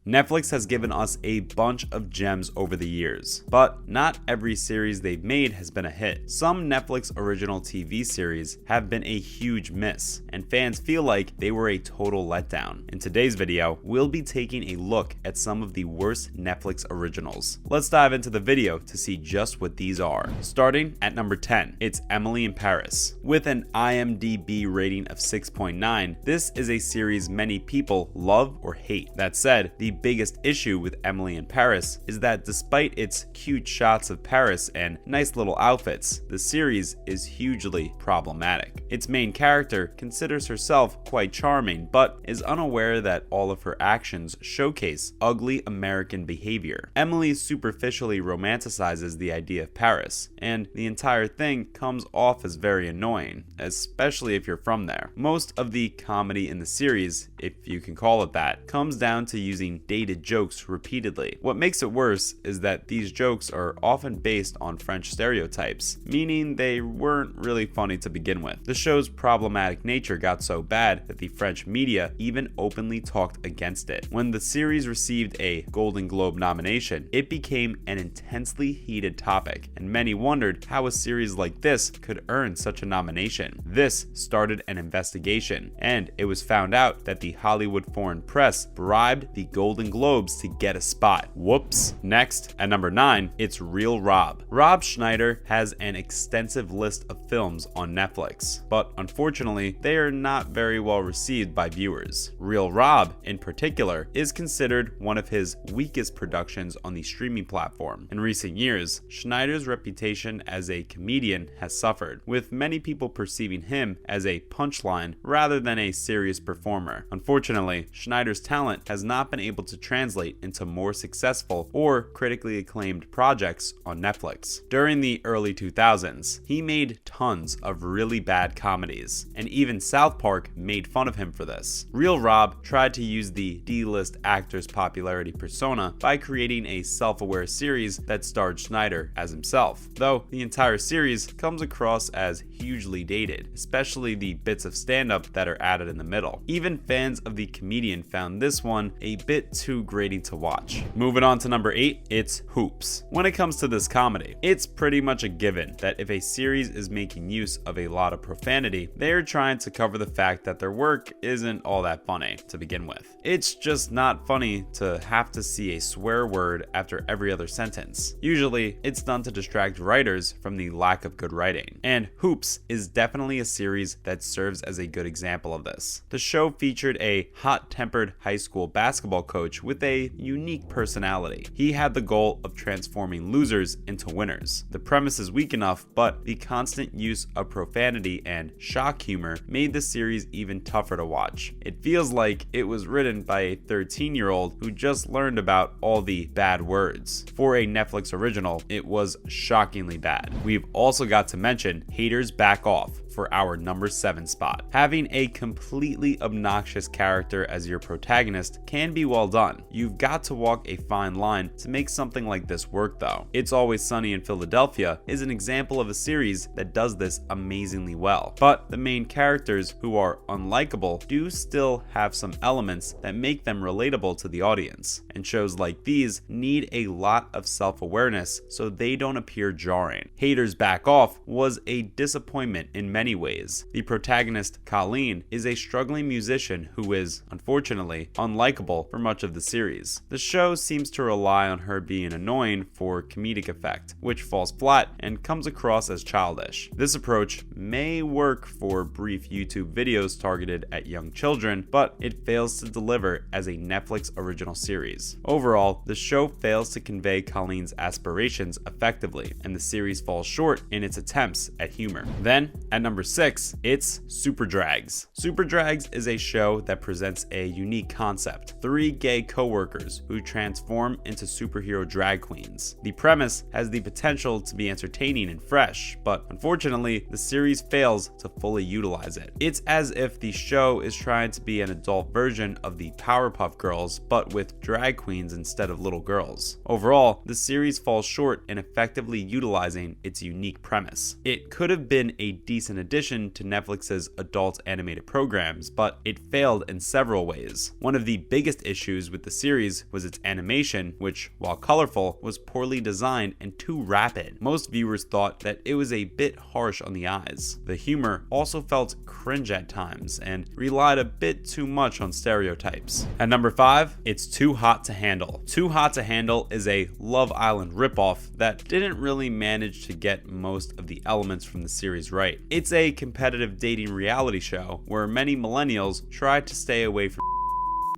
Netflix has given us a bunch of gems over the years, but not every series they've made has been a hit. Some Netflix original TV series have been a huge miss, and fans feel like they were a total letdown. In today's video, we'll be taking a look at some of the worst Netflix originals. Let's dive into the video to see just what these are. Starting at number 10, it's Emily in Paris. With an IMDb rating of 6.9, this is a series many people love or hate. That said, the biggest issue with Emily in Paris is that despite its cute shots of Paris and nice little outfits, the series is hugely problematic. Its main character considers herself quite charming, but is unaware that all of her actions showcase ugly American behavior. Emily superficially romanticizes the idea of Paris, and the entire thing comes off as very annoying, especially if you're from there. Most of the comedy in the series, if you can call it that, comes down to using dated jokes repeatedly. What makes it worse is that these jokes are often based on French stereotypes, meaning they weren't really funny to begin with. The show's problematic nature got so bad that the French media even openly talked against it. When the series received a Golden Globe nomination, it became an intensely heated topic, and many wondered how a series like this could earn such a nomination. This started an investigation, and it was found out that the Hollywood Foreign Press bribed the Golden Globes to get a spot. Whoops. Next, at number 9, it's Real Rob. Rob Schneider has an extensive list of films on Netflix, but unfortunately, they are not very well received by viewers. Real Rob, in particular, is considered one of his weakest productions on the streaming platform. In recent years, Schneider's reputation as a comedian has suffered, with many people perceiving him as a punchline rather than a serious performer. Unfortunately, Schneider's talent has not been able to translate into more successful or critically acclaimed projects on Netflix. During the early 2000s, he made tons of really bad comedies, and even South Park made fun of him for this. Real Rob tried to use the D-list actor's popularity persona by creating a self-aware series that starred Schneider as himself, though the entire series comes across as hugely dated, especially the bits of stand-up that are added in the middle. Even fans of the comedian found this one a bit too grating to watch. Moving on to number 8, it's Hoops. When it comes to this comedy, it's pretty much a given that if a series is making use of a lot of profanity, they are trying to cover the fact that their work isn't all that funny to begin with. It's just not funny to have to see a swear word after every other sentence. Usually, it's done to distract writers from the lack of good writing, and Hoops is definitely a series that serves as a good example of this. The show featured a hot-tempered high school basketball coach with a unique personality. He had the goal of transforming losers into winners. The premise is weak enough, but the constant use of profanity and shock humor made the series even tougher to watch. It feels like it was written by a 13-year-old who just learned about all the bad words. For a Netflix original, it was shockingly bad. We've also got to mention Haters Back Off for our number 7 spot. Having a completely obnoxious character as your protagonist can be well done. You've got to walk a fine line to make something like this work though. It's Always Sunny in Philadelphia is an example of a series that does this amazingly well, but the main characters, who are unlikable, do still have some elements that make them relatable to the audience, and shows like these need a lot of self-awareness so they don't appear jarring. Haters Back Off was a disappointment in many ways. The protagonist, Colleen, is a struggling musician who is, unfortunately, unlikable for much of the series. The show seems to rely on her being annoying for comedic effect, which falls flat and comes across as childish. This approach may work for brief YouTube videos targeted at young children, but it fails to deliver as a Netflix original series. Overall, the show fails to convey Colleen's aspirations effectively, and the series falls short in its attempts at humor. Then, at number 6, it's Super Drags. Super Drags is a show that presents a unique concept: 3 gay co-workers who transform into superhero drag queens. The premise has the potential to be entertaining and fresh, but unfortunately, the series fails to fully utilize it. It's as if the show is trying to be an adult version of the Powerpuff Girls, but with drag queens instead of little girls. Overall, the series falls short in effectively utilizing its unique premise. It could have been a decent addition to Netflix's adult animated programs, but it failed in several ways. One of the biggest issues with the series was its animation, which, while colorful, was poorly designed and too rapid. Most viewers thought that it was a bit harsh on the eyes. The humor also felt cringe at times and relied a bit too much on stereotypes. At number 5, it's Too Hot to Handle. Too Hot to Handle is a Love Island ripoff that didn't really manage to get most of the elements from the series right. It's a competitive dating reality show where many millennials try to stay away from.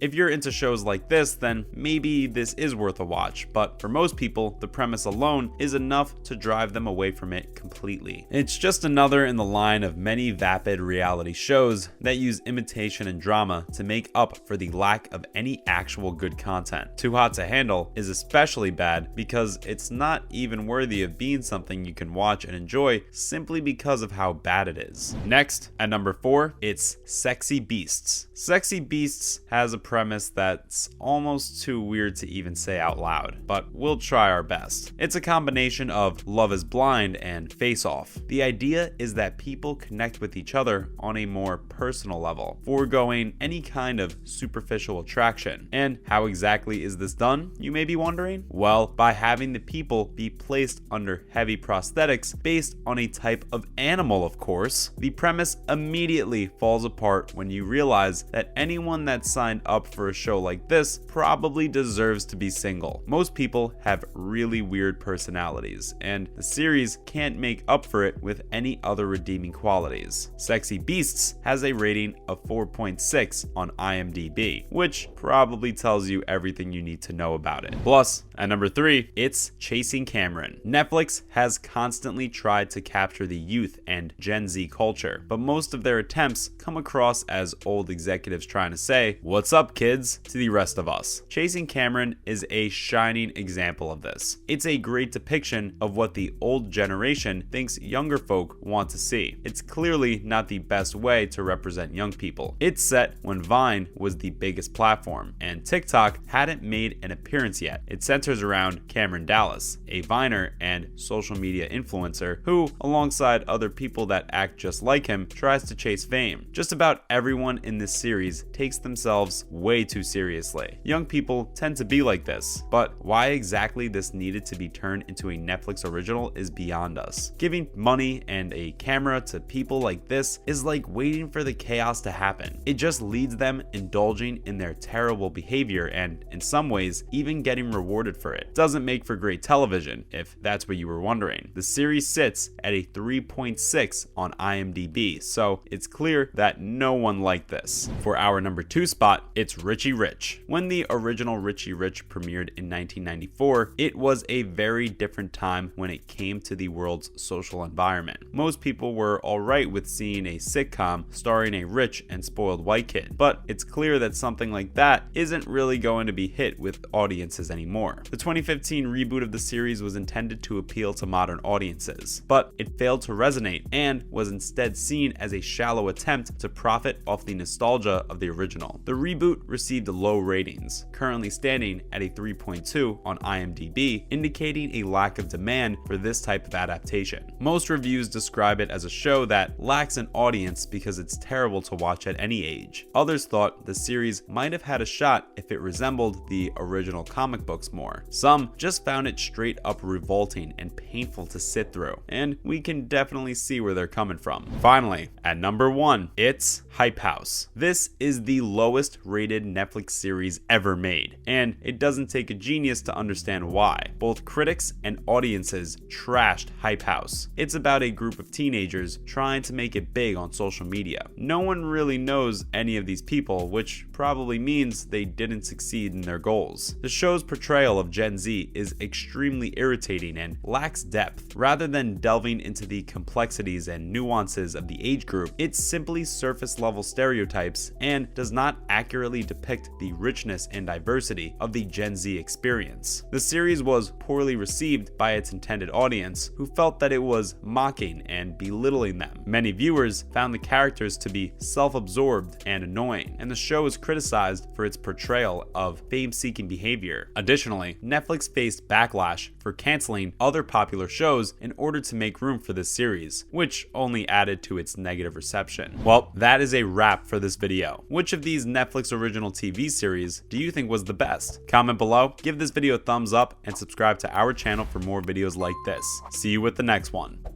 If you're into shows like this, then maybe this is worth a watch, but for most people, the premise alone is enough to drive them away from it completely. It's just another in the line of many vapid reality shows that use imitation and drama to make up for the lack of any actual good content. Too Hot to Handle is especially bad because it's not even worthy of being something you can watch and enjoy simply because of how bad it is. Next, at number 4, it's Sexy Beasts. Sexy Beasts has a premise that's almost too weird to even say out loud, but we'll try our best. It's a combination of Love is Blind and Face Off. The idea is that people connect with each other on a more personal level, foregoing any kind of superficial attraction. And how exactly is this done, you may be wondering? Well, by having the people be placed under heavy prosthetics based on a type of animal, of course. The premise immediately falls apart when you realize that anyone that signed up for a show like this probably deserves to be single. Most people have really weird personalities, and the series can't make up for it with any other redeeming qualities. Sexy Beasts has a rating of 4.6 on IMDb, which probably tells you everything you need to know about it. Plus, at number 3, it's Chasing Cameron. Netflix has constantly tried to capture the youth and Gen Z culture, but most of their attempts come across as old executives trying to say, "What's up, kids?" to the rest of us. Chasing Cameron is a shining example of this. It's a great depiction of what the old generation thinks younger folk want to see. It's clearly not the best way to represent young people. It's set when Vine was the biggest platform, and TikTok hadn't made an appearance yet. It centers around Cameron Dallas, a Viner and social media influencer who, alongside other people that act just like him, tries to chase fame. Just about everyone in this series takes themselves way too seriously. Young people tend to be like this, but why exactly this needed to be turned into a Netflix original is beyond us. Giving money and a camera to people like this is like waiting for the chaos to happen. It just leads them indulging in their terrible behavior and, in some ways, even getting rewarded for it. Doesn't make for great television, if that's what you were wondering. The series sits at a 3.6 on IMDb, so it's clear that no one liked this. For our number 2 spot, it's Richie Rich. When the original Richie Rich premiered in 1994, it was a very different time when it came to the world's social environment. Most people were alright with seeing a sitcom starring a rich and spoiled white kid, but it's clear that something like that isn't really going to be hit with audiences anymore. The 2015 reboot of the series was intended to appeal to modern audiences, but it failed to resonate and was instead seen as a shallow attempt to profit off the nostalgia of the original. The reboot received low ratings, currently standing at a 3.2 on IMDb, indicating a lack of demand for this type of adaptation. Most reviews describe it as a show that lacks an audience because it's terrible to watch at any age. Others thought the series might have had a shot if it resembled the original comic books more. Some just found it straight up revolting and painful to sit through, and we can definitely see where they're coming from. Finally, at number 1, it's Hype House. This is the lowest rated Netflix series ever made, and it doesn't take a genius to understand why. Both critics and audiences trashed Hype House. It's about a group of teenagers trying to make it big on social media. No one really knows any of these people, which probably means they didn't succeed in their goals. The show's portrayal of Gen Z is extremely irritating and lacks depth. Rather than delving into the complexities and nuances of the age group, it simply surface level stereotypes and does not accurately accurately depict the richness and diversity of the Gen Z experience. The series was poorly received by its intended audience, who felt that it was mocking and belittling them. Many viewers found the characters to be self-absorbed and annoying, and the show was criticized for its portrayal of fame-seeking behavior. Additionally, Netflix faced backlash for canceling other popular shows in order to make room for this series, which only added to its negative reception. Well, that is a wrap for this video. Which of these Netflix original TV series do you think was the best? Comment below, give this video a thumbs up, and subscribe to our channel for more videos like this. See you with the next one.